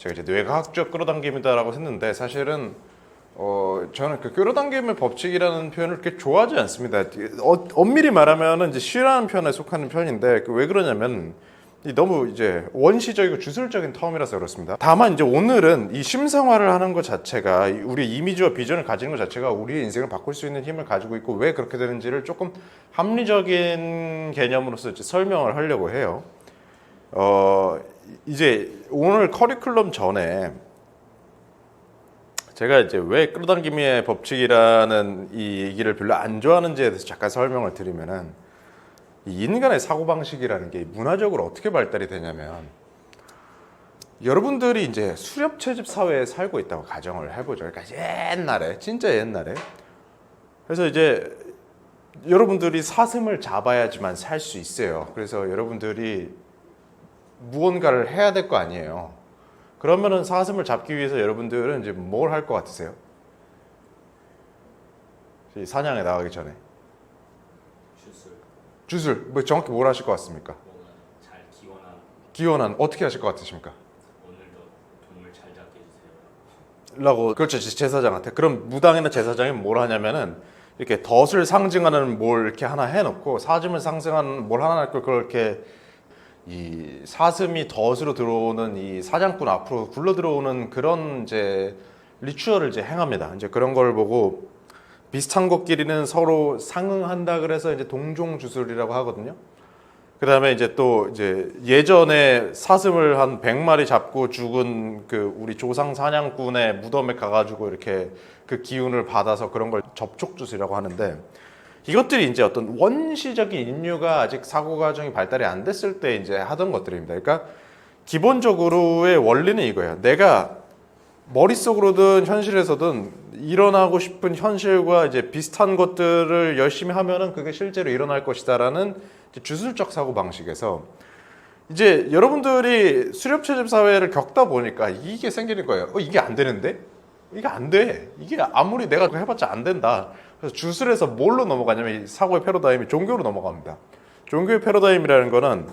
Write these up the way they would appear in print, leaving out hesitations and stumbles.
제가 이제 뇌과학적 끌어당김이다라고 했는데 사실은 저는 그 끌어당김의 법칙이라는 표현을 그렇게 좋아하지 않습니다. 엄밀히 말하면은 이제 시라는 표현에 속하는 편인데 왜 그러냐면 너무 이제 원시적이고 주술적인 터움이라서 그렇습니다. 다만 이제 오늘은 이 심상화를 하는 것 자체가 우리 이미지와 비전을 가지는 것 자체가 우리의 인생을 바꿀 수 있는 힘을 가지고 있고 왜 그렇게 되는지를 조금 합리적인 개념으로서 이제 설명을 하려고 해요. 이제 오늘 커리큘럼 전에 제가 이제 왜 끌어당김의 법칙이라는 이 얘기를 별로 안 좋아하는지에 대해서 잠깐 설명을 드리면은 이 인간의 사고방식이라는 게 문화적으로 어떻게 발달이 되냐면 여러분들이 이제 수렵채집 사회에 살고 있다고 가정을 해보죠. 그러니까 옛날에 진짜 옛날에 그래서 이제 여러분들이 사슴을 잡아야지만 살 수 있어요. 그래서 여러분들이 무언가를 해야 될 거 아니에요. 그러면은 사슴을 잡기 위해서 여러분들은 이제 뭘 할 것 같으세요? 사냥에 나가기 전에 주술 뭐 정확히 뭘 하실 것 같습니까? 잘 기원한 어떻게 하실 것 같으십니까? 오늘도 동물 잘 잡게 해주세요 라고 그렇죠. 제사장한테. 그럼 무당이나 제사장이 뭘 하냐면은 이렇게 덫을 상징하는 뭘 이렇게 하나 해놓고 사슴을 상징하는 뭘 하나 해놓고 그렇게 이 사슴이 덫으로 들어오는 이 사냥꾼 앞으로 굴러 들어오는 그런 이제 리추얼을 이제 행합니다. 이제 그런 걸 보고 비슷한 것끼리는 서로 상응한다 그래서 이제 동종주술이라고 하거든요. 그 다음에 이제 또 이제 예전에 사슴을 한 100마리 잡고 죽은 그 우리 조상 사냥꾼의 무덤에 가가지고 이렇게 그 기운을 받아서 그런 걸 접촉주술이라고 하는데 이것들이 이제 어떤 원시적인 인류가 아직 사고 과정이 발달이 안 됐을 때 이제 하던 것들입니다. 그러니까 기본적으로의 원리는 이거예요. 내가 머릿속으로든 현실에서든 일어나고 싶은 현실과 이제 비슷한 것들을 열심히 하면은 그게 실제로 일어날 것이다라는 주술적 사고 방식에서 이제 여러분들이 수렵채집 사회를 겪다 보니까 이게 생기는 거예요. 이게 안 되는데? 이게 안 돼. 이게 아무리 내가 해봤자 안 된다. 그래서 주술에서 뭘로 넘어가냐면 이 사고의 패러다임이 종교로 넘어갑니다. 종교의 패러다임이라는 거는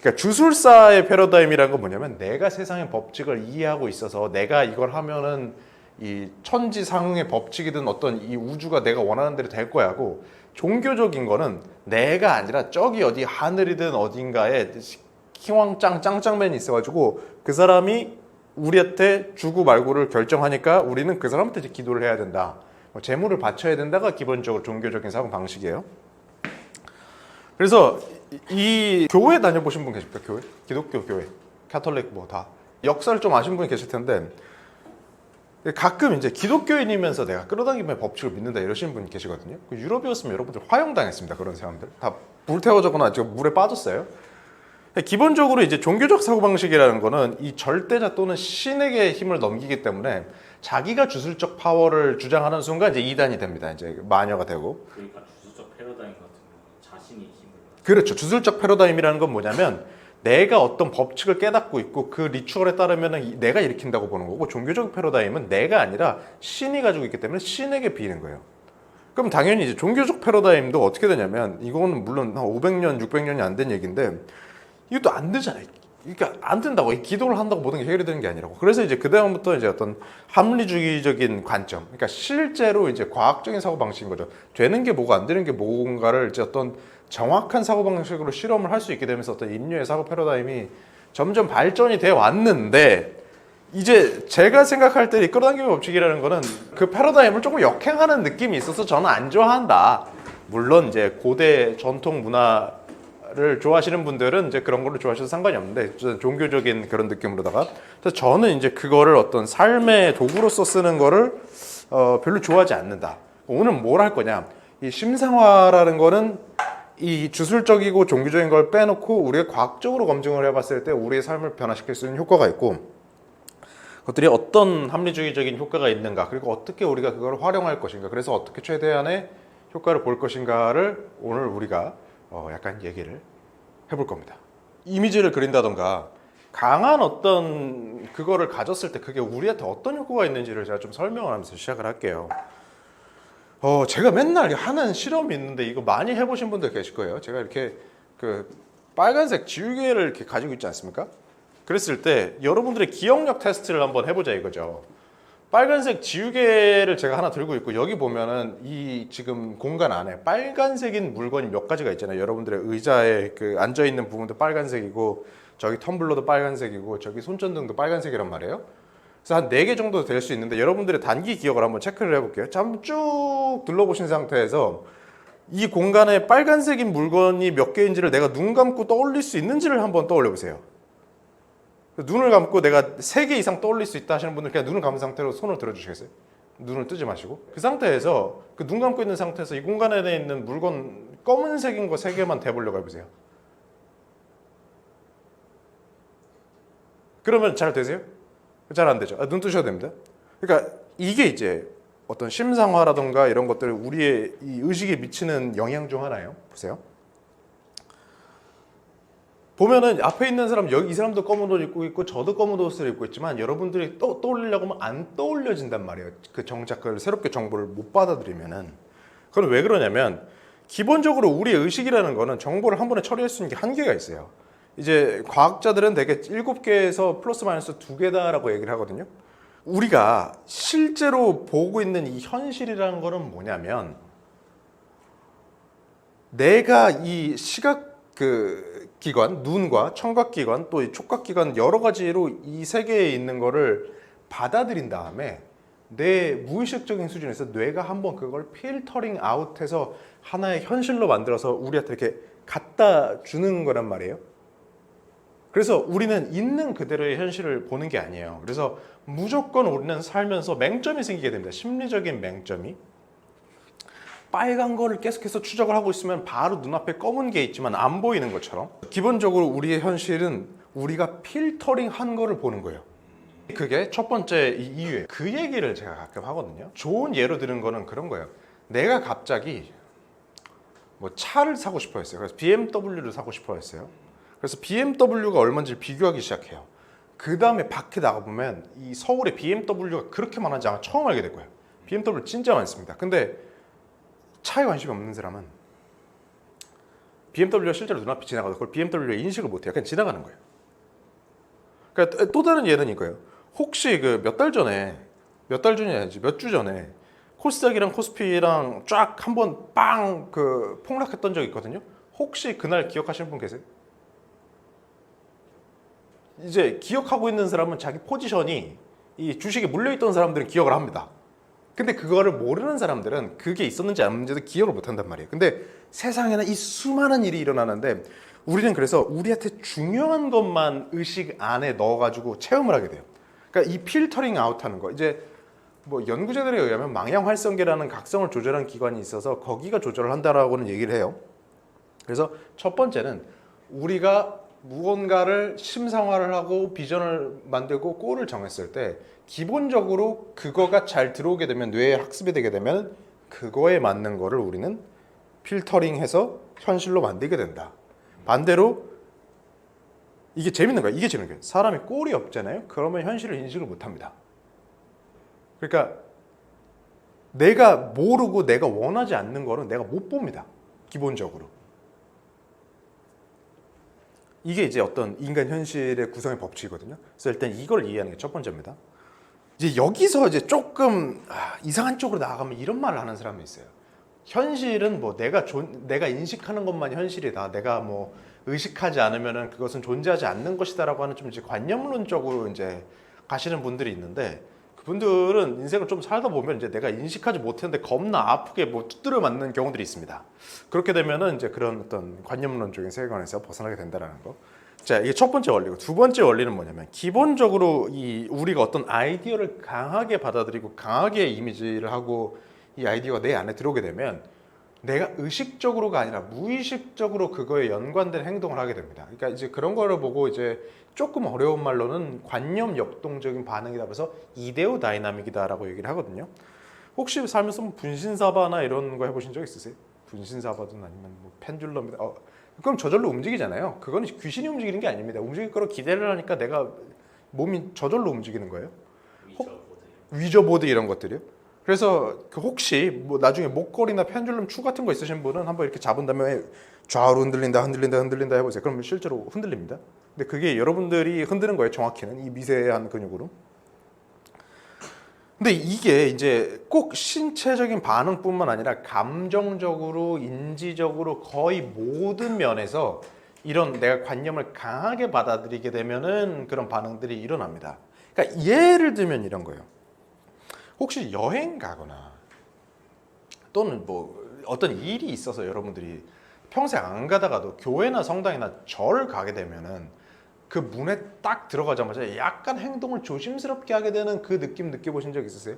그러니까 주술사의 패러다임이라는 건 뭐냐면 내가 세상의 법칙을 이해하고 있어서 내가 이걸 하면은 이 천지상응의 법칙이든 어떤 이 우주가 내가 원하는 대로 될 거야 하고 종교적인 거는 내가 아니라 저기 어디 하늘이든 어딘가에 희왕짱 짱짱맨이 있어가지고 그 사람이 우리한테 주고 말고를 결정하니까 우리는 그 사람한테 기도를 해야 된다. 재물을 바쳐야 된다가 기본적으로 종교적인 사고 방식이에요. 그래서 이 교회 다녀보신 분 계십니까? 교회? 기독교 교회, 카톨릭 뭐 다 역사를 좀 아신 분이 계실 텐데 가끔 이제 기독교인이면서 내가 끌어당김의 법칙을 믿는다 이러시는 분이 계시거든요. 유럽이었으면 여러분들 화형당했습니다. 그런 사람들 다 불태워졌거나 지금 물에 빠졌어요. 기본적으로 이제 종교적 사고방식이라는 거는 이 절대자 또는 신에게 힘을 넘기기 때문에 자기가 주술적 파워를 주장하는 순간 이제 이단이 됩니다. 이제 마녀가 되고. 그러니까 주술적 패러다임 같은 경우는 자신이 힘을 그렇죠. 주술적 패러다임이라는 건 뭐냐면 내가 어떤 법칙을 깨닫고 있고 그 리추얼에 따르면 내가 일으킨다고 보는 거고 종교적 패러다임은 내가 아니라 신이 가지고 있기 때문에 신에게 비는 거예요. 그럼 당연히 이제 종교적 패러다임도 어떻게 되냐면 이거는 물론 한 500년, 600년이 안 된 얘기인데 이것도 안 되잖아요. 그러니까 안 된다고 기도를 한다고 모든 게 해결이 되는 게 아니라고. 그래서 이제 그 다음부터 이제 어떤 합리주의적인 관점, 그러니까 실제로 이제 과학적인 사고 방식인 거죠. 되는 게 뭐고 안 되는 게 뭔가를 이제 어떤 정확한 사고 방식으로 실험을 할 수 있게 되면서 어떤 인류의 사고 패러다임이 점점 발전이 돼 왔는데 이제 제가 생각할 때 이 끌어당김의 법칙이라는 거는 그 패러다임을 조금 역행하는 느낌이 있어서 저는 안 좋아한다. 물론 이제 고대 전통 문화를 좋아하시는 분들은 이제 그런 걸로 좋아하셔도 상관이 없는데 종교적인 그런 느낌으로다가 그래서 저는 이제 그거를 어떤 삶의 도구로서 쓰는 거를 별로 좋아하지 않는다. 오늘 뭘 할 거냐? 이 심상화라는 거는 이 주술적이고 종교적인 걸 빼놓고 우리가 과학적으로 검증을 해봤을 때 우리의 삶을 변화시킬 수 있는 효과가 있고 그것들이 어떤 합리주의적인 효과가 있는가 그리고 어떻게 우리가 그걸 활용할 것인가 그래서 어떻게 최대한의 효과를 볼 것인가를 오늘 우리가 약간 얘기를 해볼 겁니다. 이미지를 그린다던가 강한 어떤 그거를 가졌을 때 그게 우리한테 어떤 효과가 있는지를 제가 좀 설명을 하면서 시작을 할게요. 제가 맨날 하는 실험이 있는데 이거 많이 해보신 분들 계실 거예요. 제가 이렇게 그 빨간색 지우개를 이렇게 가지고 있지 않습니까? 그랬을 때 여러분들의 기억력 테스트를 한번 해보자 이거죠. 빨간색 지우개를 제가 하나 들고 있고 여기 보면은 이 지금 공간 안에 빨간색인 물건이 몇 가지가 있잖아요. 여러분들의 의자에 그 앉아 있는 부분도 빨간색이고 저기 텀블러도 빨간색이고 저기 손전등도 빨간색이란 말이에요. 그래서 한 4개 정도 될 수 있는데 여러분들의 단기 기억을 한번 체크를 해볼게요. 자, 한번 쭉 둘러보신 상태에서 이 공간에 빨간색인 물건이 몇 개인지를 내가 눈 감고 떠올릴 수 있는지를 한번 떠올려 보세요. 눈을 감고 내가 3개 이상 떠올릴 수 있다 하시는 분들 그냥 눈을 감은 상태로 손을 들어주시겠어요? 눈을 뜨지 마시고 그 상태에서 그 눈 감고 있는 상태에서 이 공간에 있는 물건 검은색인 거 3개만 대보려고 해보세요. 그러면 잘 되세요? 잘 안 되죠. 눈 뜨셔도 됩니다. 그러니까 이게 이제 어떤 심상화라던가 이런 것들을 우리의 이 의식에 미치는 영향 중 하나예요. 보세요. 보면은 앞에 있는 사람 여기 이 사람도 검은 옷 입고 있고 저도 검은 옷을 입고 있지만 여러분들이 떠올리려고 하면 안 떠올려진단 말이에요. 그 정작 그 새롭게 정보를 못 받아들이면은. 그건 왜 그러냐면 기본적으로 우리의 의식이라는 거는 정보를 한 번에 처리할 수 있는 게 한계가 있어요. 이제 과학자들은 대개 7개에서 플러스 마이너스 2개다라고 얘기를 하거든요. 우리가 실제로 보고 있는 이 현실이라는 거는 뭐냐면 내가 이 시각 그 기관, 눈과 청각 기관 또 이 촉각 기관 여러 가지로 이 세계에 있는 거를 받아들인 다음에 내 무의식적인 수준에서 뇌가 한번 그걸 필터링 아웃해서 하나의 현실로 만들어서 우리한테 이렇게 갖다 주는 거란 말이에요. 그래서 우리는 있는 그대로의 현실을 보는 게 아니에요. 그래서 무조건 우리는 살면서 맹점이 생기게 됩니다. 심리적인 맹점이. 빨간 거를 계속해서 추적을 하고 있으면 바로 눈앞에 검은 게 있지만 안 보이는 것처럼 기본적으로 우리의 현실은 우리가 필터링 한 거를 보는 거예요. 그게 첫 번째 이유예요. 그 얘기를 제가 가끔 하거든요. 좋은 예로 드는 거는 그런 거예요. 내가 갑자기 뭐 차를 사고 싶어 했어요. 그래서 BMW를 사고 싶어 했어요. 그래서 BMW가 얼마인지 비교하기 시작해요. 그 다음에 밖에 나가보면 이 서울에 BMW가 그렇게 많은지 아마 처음 알게 될 거예요. BMW 진짜 많습니다. 근데 차에 관심이 없는 사람은 BMW가 실제로 눈앞에 지나가도 그걸 BMW의 인식을 못해요. 그냥 지나가는 거예요. 그러니까 또 다른 예는 이거예요. 혹시 그 몇 달 전에 몇 주 전에 코스닥이랑 코스피랑 쫙 한번 빵 그 폭락했던 적이 있거든요. 혹시 그날 기억하시는 분 계세요? 이제 기억하고 있는 사람은 자기 포지션이 이 주식에 물려있던 사람들은 기억을 합니다. 근데 그거를 모르는 사람들은 그게 있었는지 안 있는지도 기억을 못 한단 말이에요. 근데 세상에는 이 수많은 일이 일어나는데 우리는 그래서 우리한테 중요한 것만 의식 안에 넣어가지고 체험을 하게 돼요. 그러니까 이 필터링 아웃하는 거 이제 뭐 연구자들에 의하면 망향활성계라는 각성을 조절하는 기관이 있어서 거기가 조절을 한다라고는 얘기를 해요. 그래서 첫 번째는 우리가 무언가를 심상화를 하고 비전을 만들고 골을 정했을 때 기본적으로 그거가 잘 들어오게 되면 뇌에 학습이 되게 되면 그거에 맞는 거를 우리는 필터링해서 현실로 만들게 된다. 반대로 이게 재밌는 거야. 이게 재밌는 거예요. 사람이 골이 없잖아요. 그러면 현실을 인식을 못합니다. 그러니까 내가 모르고 내가 원하지 않는 거는 내가 못 봅니다. 기본적으로. 이게 이제 어떤 인간 현실의 구성의 법칙이거든요. 그래서 일단 이걸 이해하는 게 첫 번째입니다. 이제 여기서 이제 조금 이상한 쪽으로 나아가면 이런 말을 하는 사람이 있어요. 현실은 뭐 내가 인식하는 것만 현실이다. 내가 뭐 의식하지 않으면은 그것은 존재하지 않는 것이다라고 하는 좀 이제 관념론적으로 이제 가시는 분들이 있는데 그분들은 인생을 좀 살다 보면 이제 내가 인식하지 못했는데 겁나 아프게 뭐 두드려 맞는 경우들이 있습니다. 그렇게 되면은 이제 그런 어떤 관념론적인 세계관에서 벗어나게 된다라는 거. 자, 이게 첫 번째 원리고 두 번째 원리는 뭐냐면 기본적으로 이 우리가 어떤 아이디어를 강하게 받아들이고 강하게 이미지를 하고 이 아이디어가 내 안에 들어오게 되면 내가 의식적으로가 아니라 무의식적으로 그거에 연관된 행동을 하게 됩니다. 그러니까 이제 그런 거를 보고 이제 조금 어려운 말로는 관념 역동적인 반응이다 그래서 이데오 다이나믹이다라고 얘기를 하거든요. 혹시 살면서 뭐 분신사바나 이런 거 해보신 적 있으세요? 분신사바든 아니면 뭐 펜듈럼이다. 그럼 저절로 움직이잖아요. 그건 귀신이 움직이는 게 아닙니다. 움직일 거로 기대를 하니까 내가 몸이 저절로 움직이는 거예요. 위저보드 이런 것들이요. 그래서 혹시 뭐 나중에 목걸이나 펜듈럼 추 같은 거 있으신 분은 한번 이렇게 잡은 다음에 좌우로 흔들린다 해보세요. 그러면 실제로 흔들립니다. 근데 그게 여러분들이 흔드는 거예요. 정확히는 이 미세한 근육으로. 근데 이게 이제 꼭 신체적인 반응뿐만 아니라 감정적으로, 인지적으로 거의 모든 면에서 이런 내가 관념을 강하게 받아들이게 되면은 그런 반응들이 일어납니다. 그러니까 예를 들면 이런 거예요. 혹시 여행 가거나 또는 뭐 어떤 일이 있어서 여러분들이 평생 안 가다가도 교회나 성당이나 절 가게 되면은 그 문에 딱 들어가자마자 약간 행동을 조심스럽게 하게 되는 그 느낌 느껴보신 적 있으세요?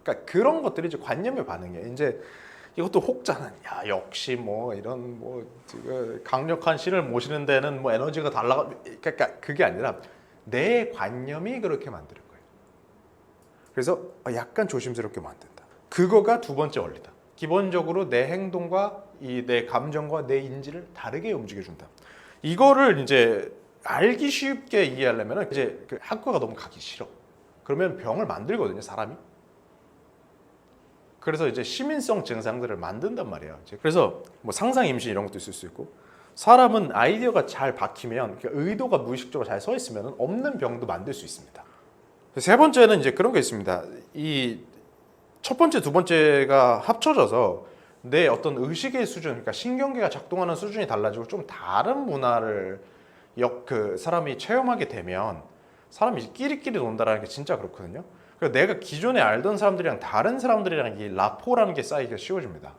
그러니까 그런 것들이 이제 관념의 반응이에요. 이제 이것도 혹자는 야 역시 뭐 이런 뭐 강력한 신을 모시는 데는 뭐 에너지가 달라. 그러니까 그게 아니라 내 관념이 그렇게 만드는 거예요. 그래서 약간 조심스럽게 만든다. 그거가 두 번째 원리다. 기본적으로 내 행동과 이 내 감정과 내 인지를 다르게 움직여준다. 이거를 이제 알기 쉽게 이해하려면 이제 그 학교가 너무 가기 싫어. 그러면 병을 만들거든요, 사람이. 그래서 이제 시민성 증상들을 만든단 말이에요. 그래서 뭐 상상 임신 이런 것도 있을 수 있고, 사람은 아이디어가 잘 박히면, 그러니까 의도가 무의식적으로 잘 서 있으면 없는 병도 만들 수 있습니다. 세 번째는 이제 그런 게 있습니다. 이 첫 번째, 두 번째가 합쳐져서 내 어떤 의식의 수준, 그러니까 신경계가 작동하는 수준이 달라지고 좀 다른 문화를 그 사람이 체험하게 되면 사람이 끼리끼리 논다라는 게 진짜 그렇거든요. 그래서 내가 기존에 알던 사람들이랑 다른 사람들이랑 이 라포라는 게 쌓이기가 쉬워집니다.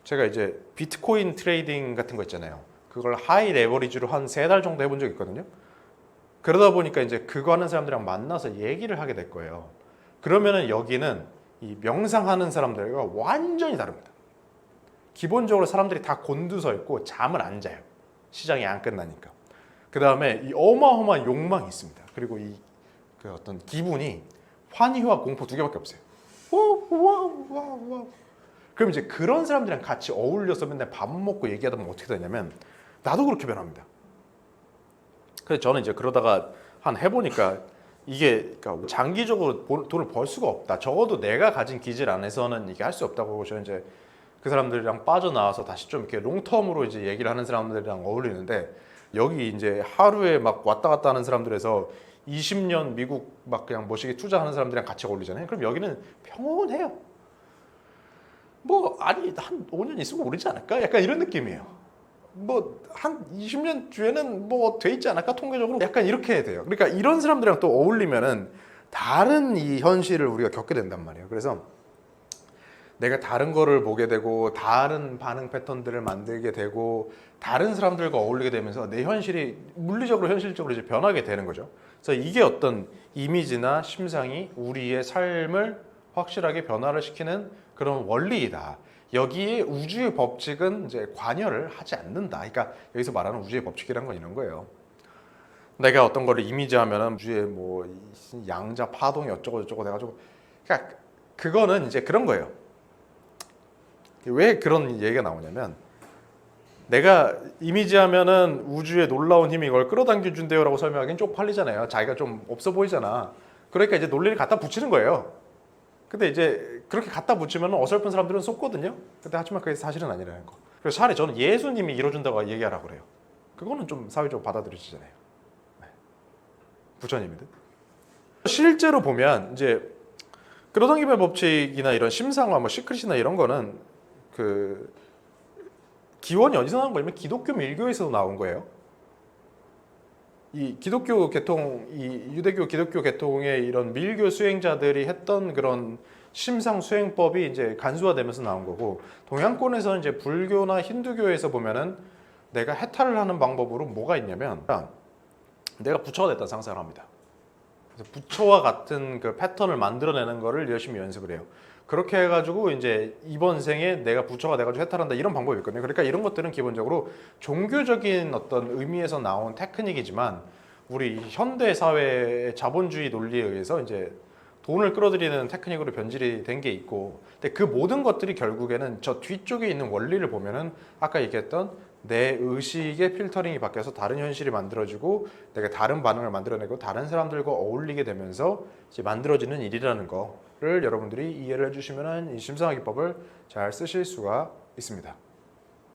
제가 이제 비트코인 트레이딩 같은 거 있잖아요. 그걸 하이 레버리지로 한 3달 정도 해본 적 있거든요. 그러다 보니까 이제 그거 하는 사람들이랑 만나서 얘기를 하게 될 거예요. 그러면은 여기는 이 명상하는 사람들과 완전히 다릅니다. 기본적으로 사람들이 다 곤두서 있고 잠을 안 자요. 시장이 안 끝나니까. 그 다음에 이 어마어마한 욕망이 있습니다. 그리고 이 그 어떤 기분이 환희와 공포 2개밖에 없어요. 그럼 이제 그런 사람들이랑 같이 어울려서 맨날 밥 먹고 얘기하다 보면 어떻게 되냐면 나도 그렇게 변합니다. 그래서 저는 이제 그러다가 한 해보니까 이게 그러니까 장기적으로 돈을 벌 수가 없다. 적어도 내가 가진 기질 안에서는 이게 할 수 없다고 저는 이제 그 사람들이랑 빠져나와서 다시 좀 이렇게 롱텀으로 이제 얘기를 하는 사람들이랑 어울리는데, 여기 이제 하루에 막 왔다 갔다 하는 사람들에서 20년 미국 막 그냥 멋있게 투자하는 사람들이랑 같이 어울리잖아요. 그럼 여기는 평온해요. 뭐 아니 한 5년 있으면 오르지 않을까? 약간 이런 느낌이에요. 뭐 한 20년 뒤에는 뭐 돼 있지 않을까? 통계적으로 약간 이렇게 돼요. 그러니까 이런 사람들이랑 또 어울리면은 다른 이 현실을 우리가 겪게 된단 말이에요. 그래서 내가 다른 거를 보게 되고 다른 반응 패턴들을 만들게 되고 다른 사람들과 어울리게 되면서 내 현실이 물리적으로 현실적으로 이제 변하게 되는 거죠. 그래서 이게 어떤 이미지나 심상이 우리의 삶을 확실하게 변화를 시키는 그런 원리이다. 여기에 우주의 법칙은 이제 관여를 하지 않는다. 그러니까 여기서 말하는 우주의 법칙이란 건 이런 거예요. 내가 어떤 거를 이미지하면은 우주의 뭐 양자 파동이 어쩌고 저쩌고 돼가지고, 그러니까 그거는 이제 그런 거예요. 왜 그런 얘기가 나오냐면, 내가 이미지하면은 우주의 놀라운 힘이 이걸 끌어당겨 준대요라고 설명하기엔 쪽팔리잖아요. 자기가 좀 없어 보이잖아. 그러니까 이제 논리를 갖다 붙이는 거예요. 근데 이제 그렇게 갖다 붙이면 어설픈 사람들은 속거든요. 근데 하지만 그게 사실은 아니라는 거. 그래서 차라리 저는 예수님이 이뤄준다고 얘기하라고 그래요. 그거는 좀 사회적으로 받아들여지잖아요. 네. 부처님이든. 실제로 보면 이제 끌어당김의 법칙이나 이런 심상화, 뭐 시크릿이나 이런 거는 그 기원이 어디서 나온 거냐면 기독교 밀교에서 나온 거예요. 이 기독교 계통, 이 유대교 기독교 계통의 이런 밀교 수행자들이 했던 그런 심상 수행법이 이제 간수화되면서 나온 거고, 동양권에서는 이제 불교나 힌두교에서 보면은 내가 해탈을 하는 방법으로 뭐가 있냐면, 내가 부처가 됐다는 상상을 합니다. 그래서 부처와 같은 그 패턴을 만들어내는 거를 열심히 연습을 해요. 그렇게 해가지고 이제 이번 생에 내가 부처가 돼가지고 해탈한다, 이런 방법이 있거든요. 그러니까 이런 것들은 기본적으로 종교적인 어떤 의미에서 나온 테크닉이지만 우리 현대 사회의 자본주의 논리에 의해서 이제 돈을 끌어들이는 테크닉으로 변질이 된 게 있고, 근데 그 모든 것들이 결국에는 저 뒤쪽에 있는 원리를 보면은 아까 얘기했던 내 의식의 필터링이 바뀌어서 다른 현실이 만들어지고 내가 다른 반응을 만들어내고 다른 사람들과 어울리게 되면서 이제 만들어지는 일이라는 거를 여러분들이 이해를 해주시면 이 심상화 기법을 잘 쓰실 수가 있습니다.